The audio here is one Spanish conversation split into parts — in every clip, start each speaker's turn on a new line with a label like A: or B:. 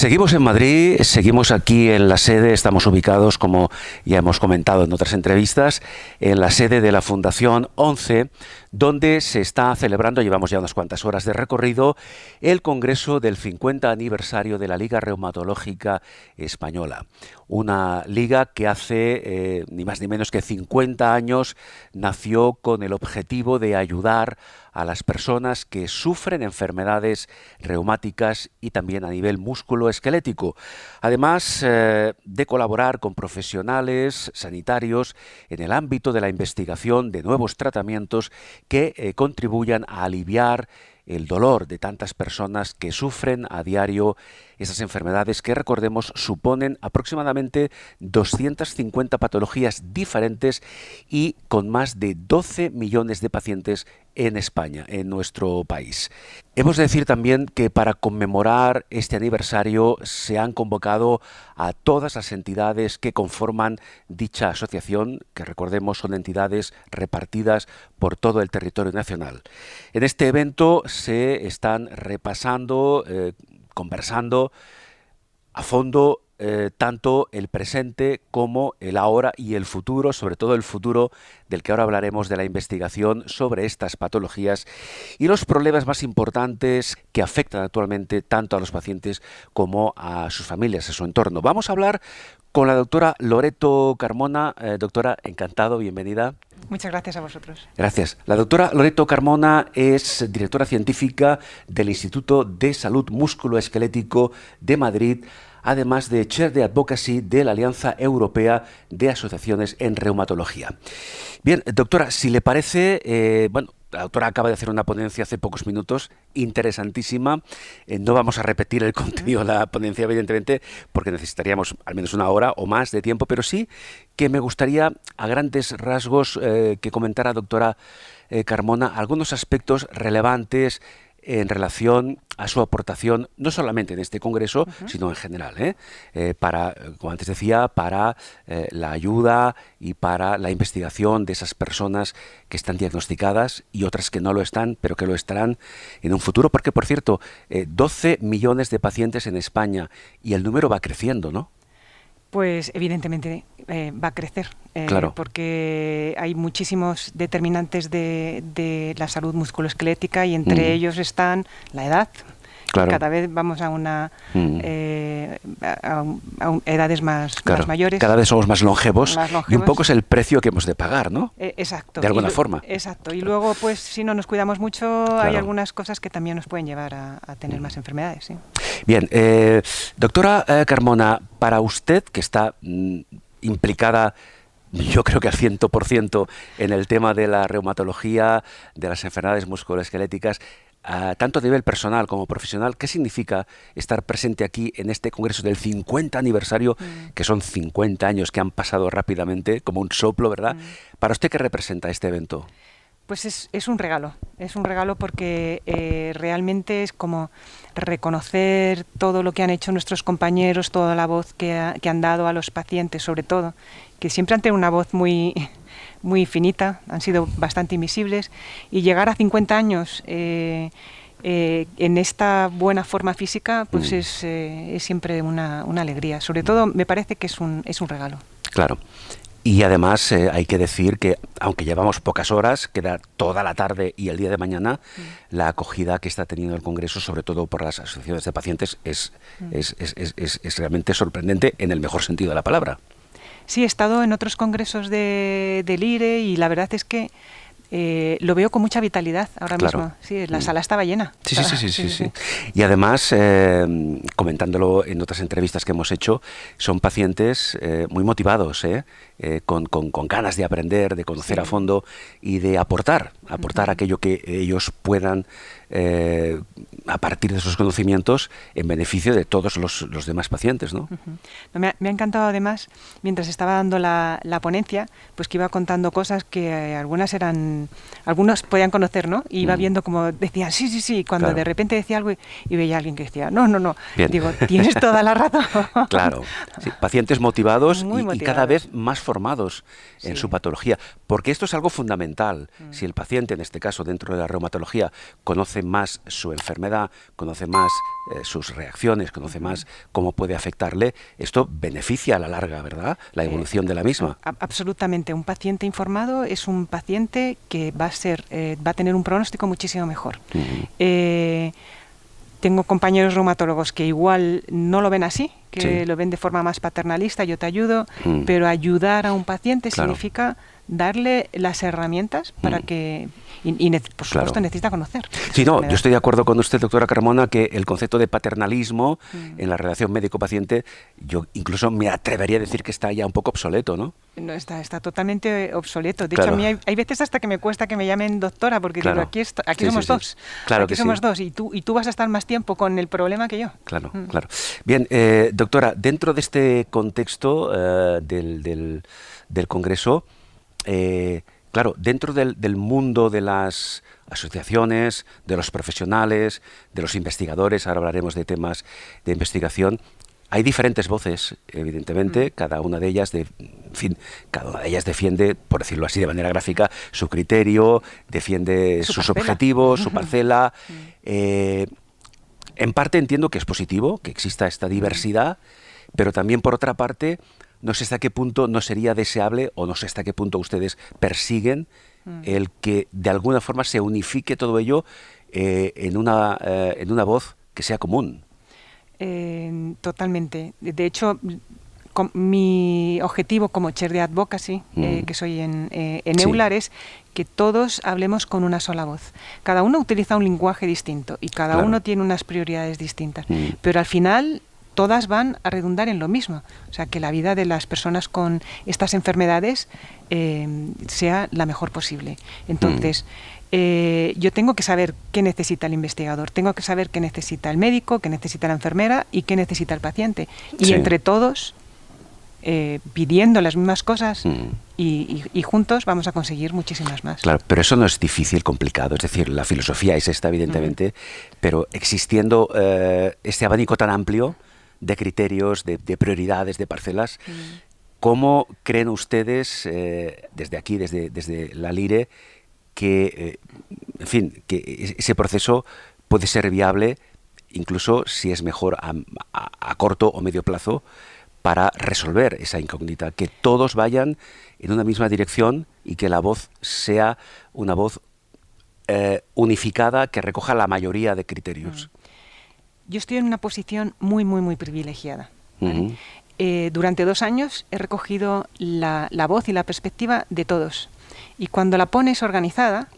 A: Seguimos en Madrid, seguimos aquí en la sede, estamos ubicados, como ya hemos comentado en otras entrevistas, en la sede de la Fundación 11, donde se está celebrando, llevamos ya unas cuantas horas de recorrido, el Congreso del 50 aniversario de la Liga Reumatológica Española. Una liga que hace ni más ni menos que 50 años nació con el objetivo de ayudar a las personas que sufren enfermedades reumáticas y también a nivel musculoesquelético. Además de colaborar con profesionales sanitarios en el ámbito de la investigación de nuevos tratamientos que contribuyan a aliviar el dolor de tantas personas que sufren a diario esas enfermedades que, recordemos, suponen aproximadamente 250 patologías diferentes y con más de 12 millones de pacientes en España, en nuestro país. Hemos de decir también que para conmemorar este aniversario se han convocado a todas las entidades que conforman dicha asociación, que recordemos son entidades repartidas por todo el territorio nacional. En este evento se están repasando, conversando a fondo tanto el presente como el ahora y el futuro, sobre todo el futuro del que ahora hablaremos, de la investigación sobre estas patologías y los problemas más importantes que afectan actualmente tanto a los pacientes como a sus familias, a su entorno. Vamos a hablar con la doctora Loreto Carmona. Doctora, encantado, bienvenida.
B: Muchas gracias a vosotros.
A: Gracias. La doctora Loreto Carmona es directora científica del Instituto de Salud Musculoesquelético de Madrid, además de Chair de Advocacy de la Alianza Europea de Asociaciones en Reumatología. Bien, doctora, si le parece, la doctora acaba de hacer una ponencia hace pocos minutos, interesantísima. No vamos a repetir el contenido de la ponencia, evidentemente, porque necesitaríamos al menos una hora o más de tiempo, pero sí que me gustaría, a grandes rasgos, que comentara, doctora Carmona, algunos aspectos relevantes en relación a su aportación, no solamente en este congreso, sino en general, para, como antes decía, para la ayuda y para la investigación de esas personas que están diagnosticadas y otras que no lo están, pero que lo estarán en un futuro, porque, por cierto, 12 millones de pacientes en España y el número va creciendo, ¿no?
B: Pues evidentemente va a crecer,
A: claro,
B: porque hay muchísimos determinantes de la salud musculoesquelética y entre ellos están la edad.
A: Claro.
B: Cada vez vamos a edades más mayores.
A: Cada vez somos más longevos y un poco es el precio que hemos de pagar, ¿no?
B: Exacto.
A: De alguna forma.
B: Exacto. Y luego, pues, si no nos cuidamos mucho, hay algunas cosas que también nos pueden llevar a tener más enfermedades. ¿Sí?
A: Bien, doctora Carmona, para usted, que está implicada, yo creo que al 100% en el tema de la reumatología, de las enfermedades musculoesqueléticas, tanto a nivel personal como profesional, ¿qué significa estar presente aquí en este congreso del 50 aniversario, que son 50 años que han pasado rápidamente, como un soplo, ¿verdad? ¿Para usted qué representa este evento?
B: Pues es un regalo porque realmente es como reconocer todo lo que han hecho nuestros compañeros, toda la voz que han dado a los pacientes, sobre todo, que siempre han tenido una voz muy finita, han sido bastante invisibles, y llegar a 50 años en esta buena forma física, pues es siempre una alegría. Sobre todo me parece que es un regalo.
A: Claro. Y además hay que decir que, aunque llevamos pocas horas, queda toda la tarde y el día de mañana, la acogida que está teniendo el Congreso, sobre todo por las asociaciones de pacientes, es realmente sorprendente en el mejor sentido de la palabra.
B: Sí, he estado en otros congresos del IRE y la verdad es que lo veo con mucha vitalidad ahora mismo. Sí, la sala estaba llena.
A: Sí. Y además, comentándolo en otras entrevistas que hemos hecho, son pacientes muy motivados, con ganas de aprender, de conocer a fondo y de aportar aquello que ellos puedan, a partir de esos conocimientos, en beneficio de todos los demás pacientes, ¿no?
B: Me ha encantado además, mientras estaba dando la ponencia, pues que iba contando cosas que algunos podían conocer, ¿no? Y iba viendo como decían, sí, cuando de repente decía algo y veía a alguien que decía, no.
A: Bien.
B: Digo, tienes toda la razón.
A: Claro, sí, pacientes motivados,
B: motivados
A: y cada vez más formados en su patología, porque esto es algo fundamental. Si el paciente, en este caso dentro de la reumatología, conoce conoce más su enfermedad, conoce más sus reacciones, conoce más cómo puede afectarle, esto beneficia a la larga, ¿verdad?, la evolución de la misma.
B: Absolutamente. Un paciente informado es un paciente que va a tener un pronóstico muchísimo mejor. Tengo compañeros reumatólogos que igual no lo ven así, que lo ven de forma más paternalista, yo te ayudo, pero ayudar a un paciente significa darle las herramientas para que... Y por supuesto necesita conocer.
A: Sí, no, yo estoy de acuerdo con usted, doctora Carmona, que el concepto de paternalismo en la relación médico-paciente, yo incluso me atrevería a decir que está ya un poco obsoleto, ¿no?
B: No, está totalmente obsoleto. De hecho, a mí hay veces hasta que me cuesta que me llamen doctora, porque digo, aquí somos dos.
A: Claro
B: aquí somos dos, y tú vas a estar más tiempo con el problema que yo.
A: Claro, claro. Bien, doctora, dentro de este contexto del Congreso, claro, dentro del mundo de las asociaciones, de los profesionales, de los investigadores, ahora hablaremos de temas de investigación, hay diferentes voces, evidentemente, cada una de ellas, cada una de ellas defiende, por decirlo así de manera gráfica, su criterio, defiende sus objetivos, su parcela. En parte entiendo que es positivo que exista esta diversidad, pero también por otra parte, no sé hasta qué punto no sería deseable, o no sé hasta qué punto ustedes persiguen el que de alguna forma se unifique todo ello en una voz que sea común.
B: Totalmente. De hecho, mi objetivo como chair de advocacy, que soy en EULAR, es que todos hablemos con una sola voz. Cada uno utiliza un lenguaje distinto y cada uno tiene unas prioridades distintas, pero al final todas van a redundar en lo mismo. O sea, que la vida de las personas con estas enfermedades sea la mejor posible. Entonces, yo tengo que saber qué necesita el investigador, tengo que saber qué necesita el médico, qué necesita la enfermera y qué necesita el paciente. Y entre todos, pidiendo las mismas cosas y juntos vamos a conseguir muchísimas más.
A: Claro, pero eso no es difícil, complicado. Es decir, la filosofía es esta, evidentemente, pero existiendo este abanico tan amplio de criterios, de prioridades, de parcelas, ¿cómo creen ustedes, desde aquí, desde la LIRE, que, en fin, que ese proceso puede ser viable, incluso si es mejor a corto o medio plazo, para resolver esa incógnita, que todos vayan en una misma dirección y que la voz sea una voz unificada que recoja la mayoría de criterios?
B: Yo estoy en una posición muy, muy, muy privilegiada, ¿vale? Durante 2 años he recogido la voz y la perspectiva de todos. Y cuando la pones organizada,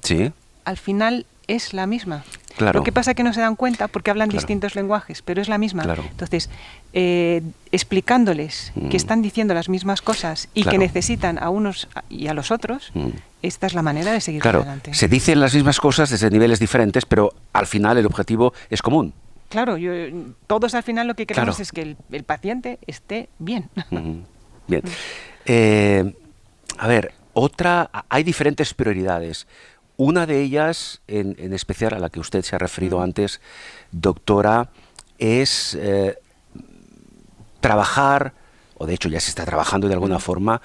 B: al final es la misma. Lo que pasa es que no se dan cuenta porque hablan distintos lenguajes, pero es la misma. Entonces, explicándoles que están diciendo las mismas cosas y que necesitan a unos y a los otros, esta es la manera de seguir adelante.
A: Se dicen las mismas cosas desde niveles diferentes, pero al final el objetivo es común.
B: Claro, todos al final lo que queremos es que el paciente esté bien.
A: Bien. A ver, hay diferentes prioridades. Una de ellas, en especial a la que usted se ha referido antes, doctora, es trabajar, o de hecho ya se está trabajando de alguna forma,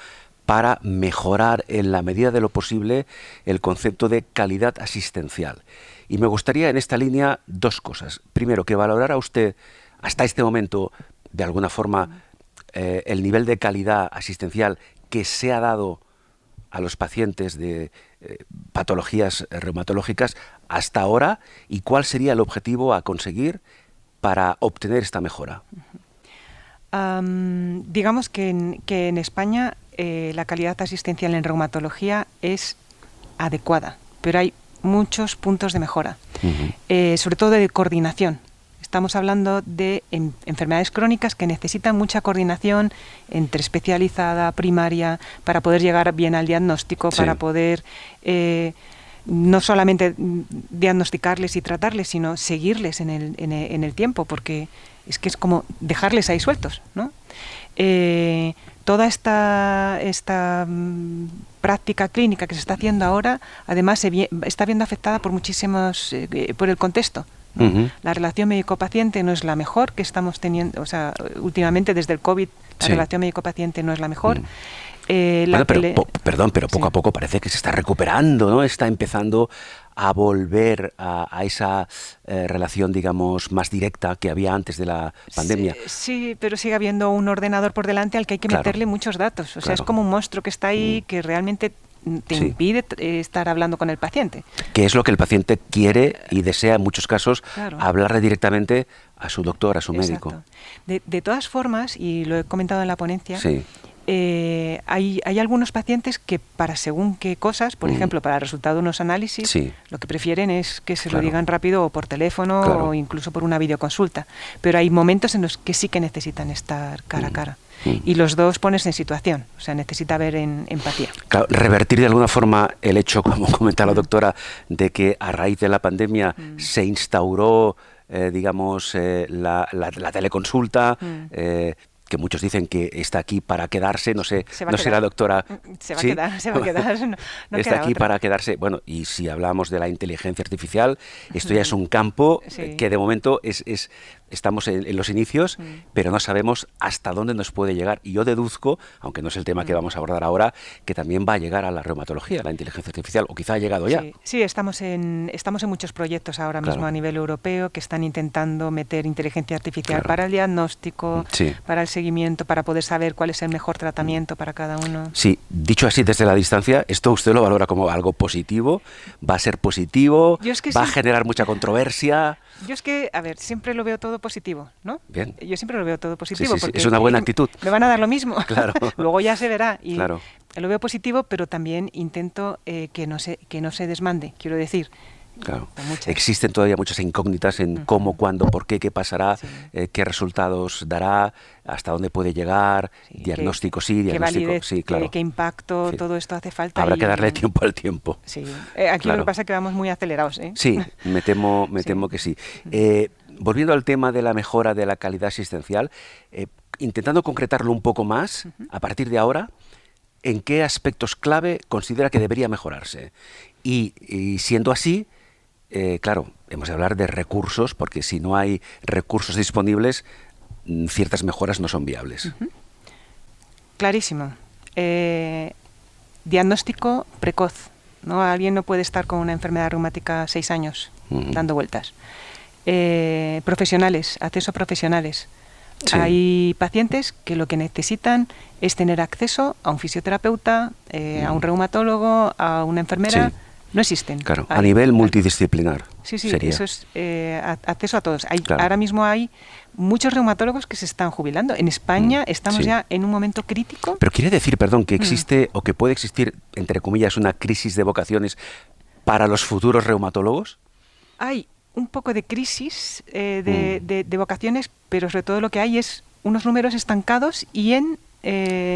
A: para mejorar en la medida de lo posible el concepto de calidad asistencial. Y me gustaría en esta línea 2 cosas. Primero, que valorara usted hasta este momento, de alguna forma, el nivel de calidad asistencial que se ha dado a los pacientes de patologías reumatológicas hasta ahora, y cuál sería el objetivo a conseguir para obtener esta mejora.
B: Digamos que en España la calidad asistencial en reumatología es adecuada, pero hay muchos puntos de mejora, sobre todo de coordinación. Estamos hablando de enfermedades crónicas que necesitan mucha coordinación entre especializada, primaria, para poder llegar bien al diagnóstico, para poder no solamente diagnosticarles y tratarles, sino seguirles en el tiempo, porque es que es como dejarles ahí sueltos, ¿no? Toda esta práctica clínica que se está haciendo ahora, además está viendo afectada por muchísimos, por el contexto, ¿no? La relación médico-paciente no es la mejor que estamos teniendo, o sea, últimamente desde el COVID la relación médico-paciente no es la mejor.
A: Bueno, perdón, pero poco a poco parece que se está recuperando, ¿no? Está empezando a volver a esa relación, digamos, más directa que había antes de la pandemia.
B: Sí, pero sigue habiendo un ordenador por delante al que hay que meterle muchos datos. O sea, es como un monstruo que está ahí que realmente te impide estar hablando con el paciente.
A: Que es lo que el paciente quiere y desea en muchos casos, hablarle directamente a su doctor, a su médico.
B: De todas formas, y lo he comentado en la ponencia, hay algunos pacientes que para según qué cosas, por ejemplo, para el resultado de unos análisis, lo que prefieren es que se lo digan rápido o por teléfono o incluso por una videoconsulta. Pero hay momentos en los que sí que necesitan estar cara a cara. Y los dos pones en situación, o sea, necesita haber empatía.
A: Claro, revertir de alguna forma el hecho, como comenta la doctora, de que a raíz de la pandemia se instauró, digamos, la teleconsulta, que muchos dicen que está aquí para quedarse, no sé la doctora...
B: Se va a quedar, no
A: está aquí para quedarse. Bueno, y si hablamos de la inteligencia artificial, esto ya es un campo que de momento estamos en los inicios, pero no sabemos hasta dónde nos puede llegar. Y yo deduzco, aunque no es el tema que vamos a abordar ahora, que también va a llegar a la reumatología, la inteligencia artificial, o quizá ha llegado ya.
B: Sí, estamos en muchos proyectos ahora mismo a nivel europeo que están intentando meter inteligencia artificial para el diagnóstico, para el seguimiento, para poder saber cuál es el mejor tratamiento para cada uno.
A: Sí, dicho así desde la distancia, ¿esto usted lo valora como algo positivo? ¿Va a ser positivo? ¿Va a generar mucha controversia?
B: Yo es que, a ver, siempre lo veo todo positivo, ¿no?
A: Bien.
B: Yo siempre lo veo todo positivo. Porque
A: es una buena actitud.
B: Me van a dar lo mismo.
A: Claro.
B: Luego ya se verá. Y
A: claro.
B: Lo veo positivo, pero también intento que no se desmande, quiero decir.
A: Claro. Existen todavía muchas incógnitas en cómo, cuándo, por qué pasará, qué resultados dará, hasta dónde puede llegar, diagnóstico diagnóstico claro.
B: Qué impacto, todo esto hace falta.
A: Habrá que darle tiempo al tiempo.
B: Sí. Aquí lo que pasa es que vamos muy acelerados, ¿eh?
A: Sí, me temo que sí. Volviendo al tema de la mejora de la calidad asistencial, intentando concretarlo un poco más, a partir de ahora, ¿en qué aspectos clave considera que debería mejorarse? Y siendo así, claro, hemos de hablar de recursos, porque si no hay recursos disponibles, ciertas mejoras no son viables.
B: Clarísimo. Diagnóstico precoz, ¿no? Alguien no puede estar con una enfermedad reumática 6 años dando vueltas. Profesionales, acceso a profesionales. Sí. Hay pacientes que lo que necesitan es tener acceso a un fisioterapeuta, a un reumatólogo, a una enfermera. Sí. No existen.
A: Claro, a nivel multidisciplinar.
B: Sí,
A: sería.
B: Eso es acceso a todos. Ahora mismo hay muchos reumatólogos que se están jubilando. En España estamos ya en un momento crítico.
A: Pero quiere decir, perdón, que existe o que puede existir, entre comillas, una crisis de vocaciones para los futuros reumatólogos.
B: Hay un poco de crisis de vocaciones, pero sobre todo lo que hay es unos números estancados y en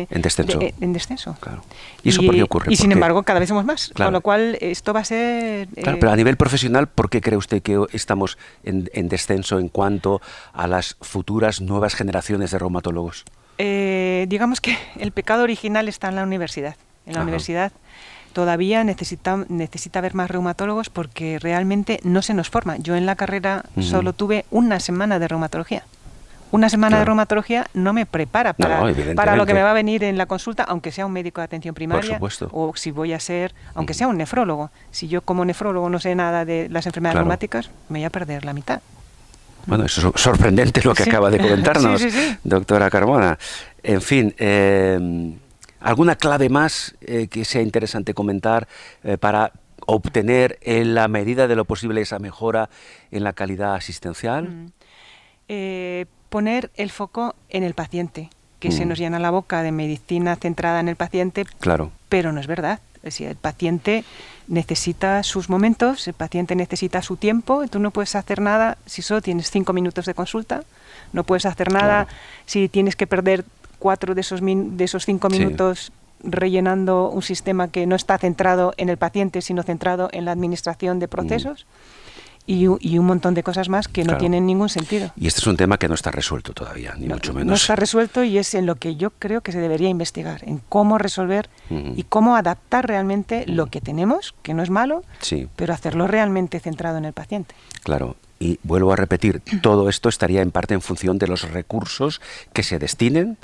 A: descenso.
B: En descenso.
A: Claro. ¿Y eso por qué ocurre?
B: Y sin embargo, cada vez somos más.
A: Claro.
B: Con lo cual, esto va a ser...
A: Claro, pero a nivel profesional, ¿por qué cree usted que estamos en descenso en cuanto a las futuras nuevas generaciones de reumatólogos?
B: Digamos que el pecado original está en la universidad. En la universidad todavía necesita haber más reumatólogos porque realmente no se nos forma. Yo en la carrera solo tuve una semana de reumatología. Una semana de reumatología no me prepara para lo que me va a venir en la consulta, aunque sea un médico de atención primaria o si voy a ser, aunque sea un nefrólogo. Si yo como nefrólogo no sé nada de las enfermedades reumáticas, me voy a perder la mitad.
A: Bueno, eso es sorprendente lo que acaba de comentarnos, doctora Carmona. En fin, ¿alguna clave más que sea interesante comentar para obtener en la medida de lo posible esa mejora en la calidad asistencial?
B: Poner el foco en el paciente, que se nos llena la boca de medicina centrada en el paciente, pero no es verdad. Es decir, el paciente necesita sus momentos, el paciente necesita su tiempo, tú no puedes hacer nada si solo tienes 5 minutos de consulta, no puedes hacer nada si tienes que perder 4 de esos 5 minutos rellenando un sistema que no está centrado en el paciente, sino centrado en la administración de procesos. Y un montón de cosas más que no tienen ningún sentido.
A: Y este es un tema que no está resuelto todavía, ni mucho menos.
B: No está resuelto y es en lo que yo creo que se debería investigar, en cómo resolver y cómo adaptar realmente lo que tenemos, que no es malo, pero hacerlo realmente centrado en el paciente.
A: Claro. Y vuelvo a repetir, todo esto estaría en parte en función de los recursos que se destinen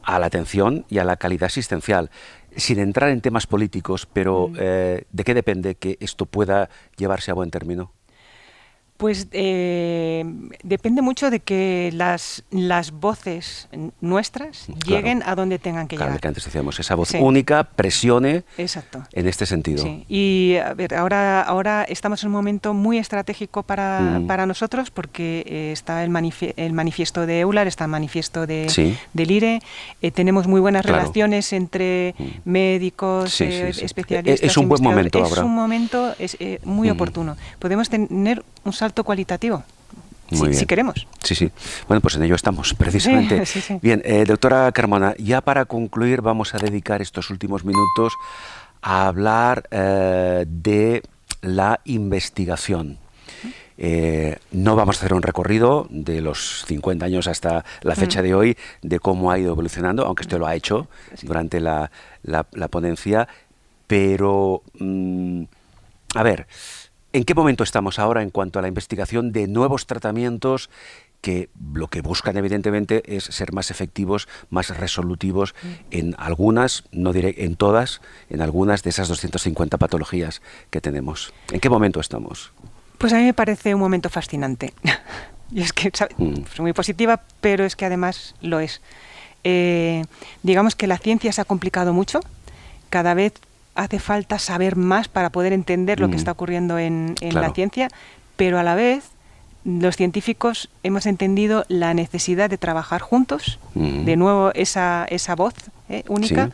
A: a la atención y a la calidad asistencial. Sin entrar en temas políticos, pero ¿de qué depende que esto pueda llevarse a buen término?
B: Pues depende mucho de que las voces nuestras lleguen a donde tengan que
A: Claro,
B: llegar.
A: que antes decíamos, esa voz
B: Sí.
A: única presione
B: Exacto.
A: en este sentido.
B: Sí. Y a ver, ahora estamos en un momento muy estratégico para nosotros, porque está el manifiesto de EULAR, está el manifiesto del IRE, tenemos muy buenas relaciones entre médicos, especialistas.
A: Es un buen momento ahora.
B: Es un momento muy oportuno. Podemos tener un salto cualitativo. Si queremos.
A: Sí, sí. Bueno, pues en ello estamos, precisamente.
B: Sí.
A: Bien, doctora Carmona, ya para concluir vamos a dedicar estos últimos minutos a hablar de la investigación. No vamos a hacer un recorrido de los 50 años hasta la fecha de hoy, de cómo ha ido evolucionando, aunque usted lo ha hecho durante la ponencia, pero, a ver, ¿en qué momento estamos ahora en cuanto a la investigación de nuevos tratamientos que lo que buscan evidentemente es ser más efectivos, más resolutivos en algunas, no diré en todas, en algunas de esas 250 patologías que tenemos? ¿En qué momento estamos?
B: Pues a mí me parece un momento fascinante. Y es que soy muy positiva, pero es que además lo es. Digamos que la ciencia se ha complicado mucho. Cada vez hace falta saber más para poder entender lo que está ocurriendo en la ciencia, pero a la vez los científicos hemos entendido la necesidad de trabajar juntos, de nuevo esa voz única,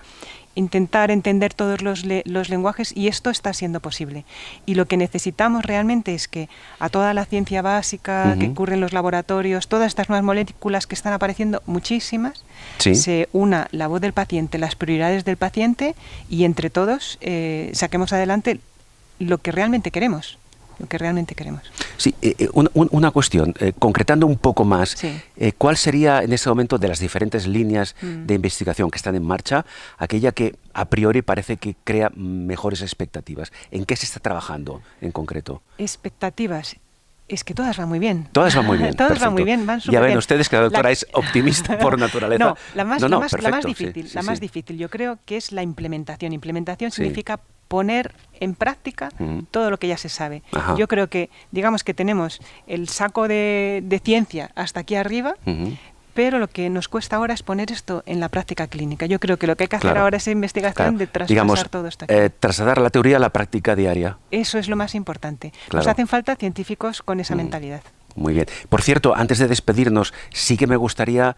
B: intentar entender todos los lenguajes, y esto está siendo posible. Y lo que necesitamos realmente es que a toda la ciencia básica que ocurre en los laboratorios, todas estas nuevas moléculas que están apareciendo, muchísimas, se una la voz del paciente, las prioridades del paciente, y entre todos saquemos adelante lo que realmente queremos. Sí,
A: una cuestión, concretando un poco más, ¿cuál sería en este momento de las diferentes líneas de investigación que están en marcha, aquella que a priori parece que crea mejores expectativas? ¿En qué se está trabajando en concreto?
B: Expectativas. Es que todas van muy bien.
A: Todas van muy bien.
B: Todas van muy bien, van súper bien.
A: Ya ven ustedes que la doctora es optimista por naturaleza.
B: No, la más difícil yo creo que es la implementación. Implementación significa poner en práctica todo lo que ya se sabe. Yo creo que, digamos que tenemos el saco de ciencia hasta aquí arriba, pero lo que nos cuesta ahora es poner esto en la práctica clínica. Yo creo que lo que hay que hacer ahora es investigación de traspasar todo esto aquí.
A: Trasladar la teoría a la práctica diaria.
B: Eso es lo más importante. Nos hacen falta científicos con esa mentalidad.
A: Muy bien. Por cierto, antes de despedirnos, sí que me gustaría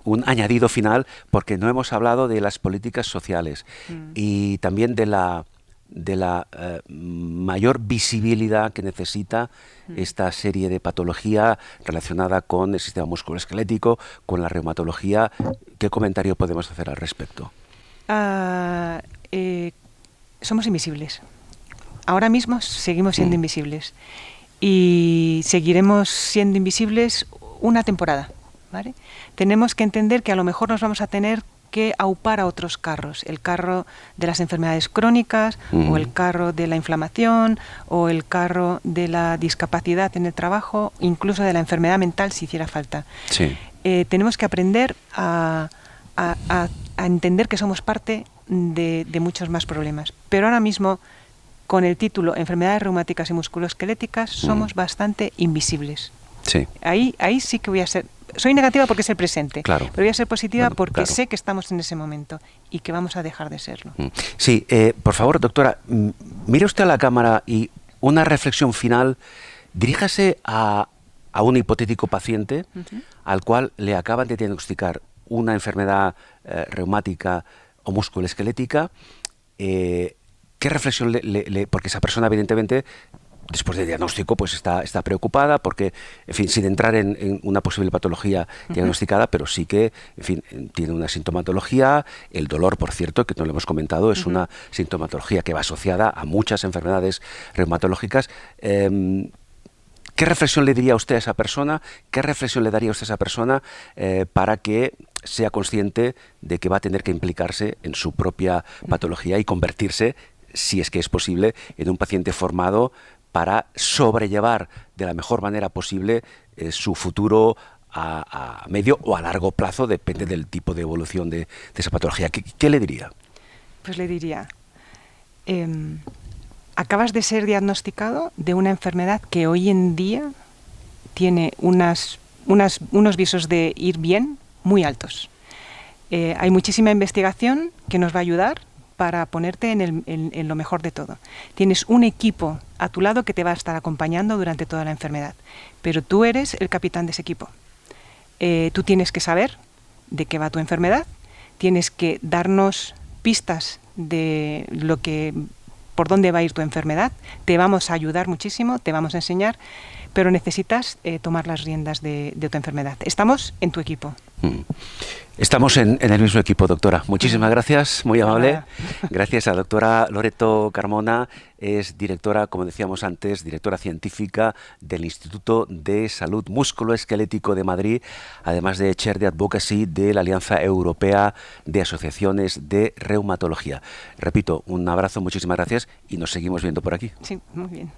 A: un añadido final, porque no hemos hablado de las políticas sociales y también de la mayor visibilidad que necesita esta serie de patología relacionada con el sistema musculoesquelético, con la reumatología. ¿Qué comentario podemos hacer al respecto?
B: Somos invisibles. Ahora mismo seguimos siendo invisibles. Y seguiremos siendo invisibles una temporada, ¿vale? Tenemos que entender que a lo mejor nos vamos a tener que aupar a otros carros, el carro de las enfermedades crónicas, o el carro de la inflamación, o el carro de la discapacidad en el trabajo, incluso de la enfermedad mental si hiciera falta. Tenemos que aprender a entender que somos parte de muchos más problemas, pero ahora mismo, con el título Enfermedades reumáticas y musculoesqueléticas, somos bastante invisibles. Ahí sí que voy a ser... Soy negativa porque es el presente, pero voy a ser positiva porque sé que estamos en ese momento y que vamos a dejar de serlo.
A: Sí, por favor, doctora, mire usted a la cámara y una reflexión final. Diríjase a un hipotético paciente al cual le acaban de diagnosticar una enfermedad reumática o musculoesquelética. ¿Qué reflexión porque esa persona evidentemente después del diagnóstico pues está preocupada porque, en fin, sin entrar en una posible patología diagnosticada, pero sí que, en fin, tiene una sintomatología. El dolor, por cierto, que no lo hemos comentado, es una sintomatología que va asociada a muchas enfermedades reumatológicas. ¿Qué reflexión le diría usted a esa persona? ¿Qué reflexión le daría usted a esa persona para que sea consciente de que va a tener que implicarse en su propia patología y convertirse, si es que es posible, en un paciente formado para sobrellevar de la mejor manera posible su futuro a medio o a largo plazo, depende del tipo de evolución de esa patología. ¿Qué le diría?
B: Pues le diría, acabas de ser diagnosticado de una enfermedad que hoy en día tiene unos visos de ir bien muy altos. Hay muchísima investigación que nos va a ayudar para ponerte en lo mejor de todo. Tienes un equipo a tu lado que te va a estar acompañando durante toda la enfermedad, pero tú eres el capitán de ese equipo. Tú tienes que saber de qué va tu enfermedad, tienes que darnos pistas de por dónde va a ir tu enfermedad, te vamos a ayudar muchísimo, te vamos a enseñar, pero necesitas tomar las riendas de tu enfermedad. Estamos en tu equipo.
A: Estamos en el mismo equipo, doctora. Muchísimas gracias, muy amable. Gracias a la doctora Loreto Carmona, es directora, como decíamos antes, directora científica del Instituto de Salud Musculoesquelético de Madrid, además de Chair de Advocacy de la Alianza Europea de Asociaciones de Reumatología. Repito, un abrazo, muchísimas gracias y nos seguimos viendo por aquí.
B: Sí, muy bien.